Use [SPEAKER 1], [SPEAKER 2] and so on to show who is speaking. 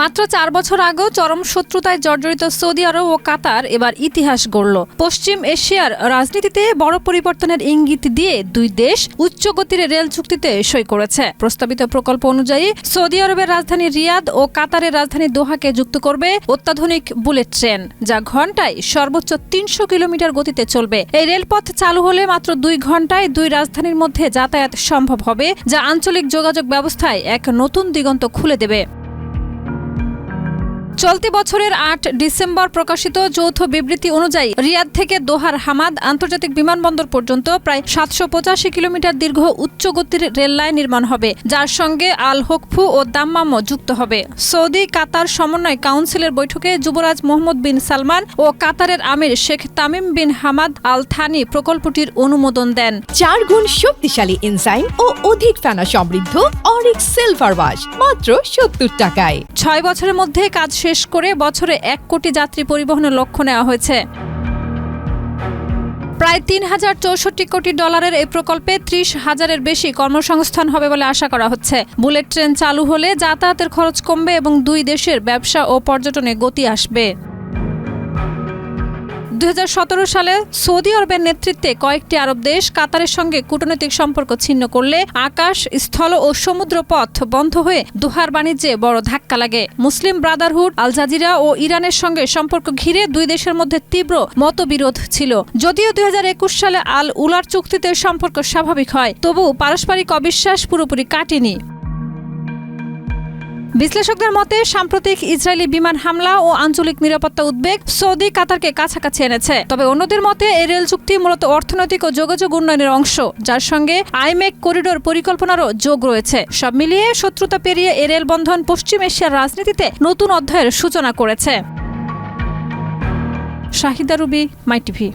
[SPEAKER 1] মাত্র 4 বছর আগেও চরম শত্রুতায় জর্জরিত সৌদি আরব ও কাতার এবার ইতিহাস গড়ল। পশ্চিম এশিয়ার রাজনীতিতে বড় পরিবর্তনের ইঙ্গিত দিয়ে দুই দেশ উচ্চগতির রেল চুক্তিতে সই করেছে। প্রস্তাবিত প্রকল্প অনুযায়ী সৌদি আরবের রাজধানী রিয়াদ ও কাতারের রাজধানী দোহাকে যুক্ত করবে অত্যাধুনিক বুলেট ট্রেন, যা ঘন্টায় সর্বোচ্চ 300 কিলোমিটার গতিতে চলবে। এই রেলপথ চালু হলে মাত্র 2 ঘন্টায় দুই রাজধানীর মধ্যে যাতায়াত সম্ভব হবে, যা আঞ্চলিক যোগাযোগ ব্যবস্থায় এক নতুন দিগন্ত খুলে দেবে। চলতি বছরের 8 ডিসেম্বর প্রকাশিত যৌথ বিবৃতি অনুযায়ী রিয়াদ থেকে দোহার হামাদ আন্তর্জাতিক বিমানবন্দর পর্যন্ত প্রায় 785 কিলোমিটার দীর্ঘ উচ্চগতির রেল লাইন নির্মাণ হবে, যার সঙ্গে আল হোকফু ও দাম্মামও যুক্ত হবে। সৌদি কাতার সমন্বয় কাউন্সিলের বৈঠকে যুবরাজ মোহাম্মদ বিন সালমান ও কাতারের আমির Sheikh Tamim bin Hamad Al Thani প্রকল্পটির অনুমোদন দেন।
[SPEAKER 2] 4 গুণ শক্তিশালী এনজাইম ও অধিক ফেনা সমৃদ্ধ অরিক সিলভার ওয়াশ মাত্র 70 টাকায়।
[SPEAKER 1] 6 বছরের মধ্যে কাজ শেষ করে বছরে 1 কোটি যাত্রী পরিবহনের লক্ষ্য নেওয়া হয়েছে। প্রায় $3064 কোটি এই প্রকল্পে 30,000-এর বেশি কর্মসংস্থান হবে বলে আশা করা হচ্ছে। বুলেট ট্রেন চালু হলে যাতায়াতের খরচ কমবে এবং দুই দেশের ব্যবসা ও পর্যটনে গতি আসবে। 2017 সালে সৌদি আরবের নেতৃত্বে কয়েকটি আরব দেশ কাতারের সঙ্গে কূটনৈতিক সম্পর্ক ছিন্ন করলে আকাশ, স্থল ও সমুদ্র পথ বন্ধ হয়ে দোহার বাণিজ্যে বড় ধাক্কা লাগে। মুসলিম ব্রাদারহুড, আল জাজিরা ও ইরানের সঙ্গে সম্পর্ক ঘিরে দুই দেশের মধ্যে তীব্র মতবিরোধ ছিল। যদিও 2021 সালে আল উলার চুক্তিতে সম্পর্ক স্বাভাবিক হয়, তবু পারস্পরিক অবিশ্বাস পুরোপুরি কাটেনি। বিশ্লেষকদের মতে সাম্প্রতিক ইসরায়েলি বিমান হামলা ও আঞ্চলিক নিরাপত্তা উদ্বেগ সৌদি কাতারকে কাছাকাছি এনেছে। তবে অন্যদের মতে এই রেল চুক্তি মূলত অর্থনৈতিক ও যোগাযোগ উন্নয়নের অংশ, যার সঙ্গে আইমেক করিডোর পরিকল্পনারও যোগ রয়েছে। সব মিলিয়ে শত্রুতা পেরিয়ে এই রেল বন্ধন পশ্চিম এশিয়ার রাজনীতিতে নতুন অধ্যায়ের সূচনা করেছে। শাহিদা রুবি, মাই টিভি।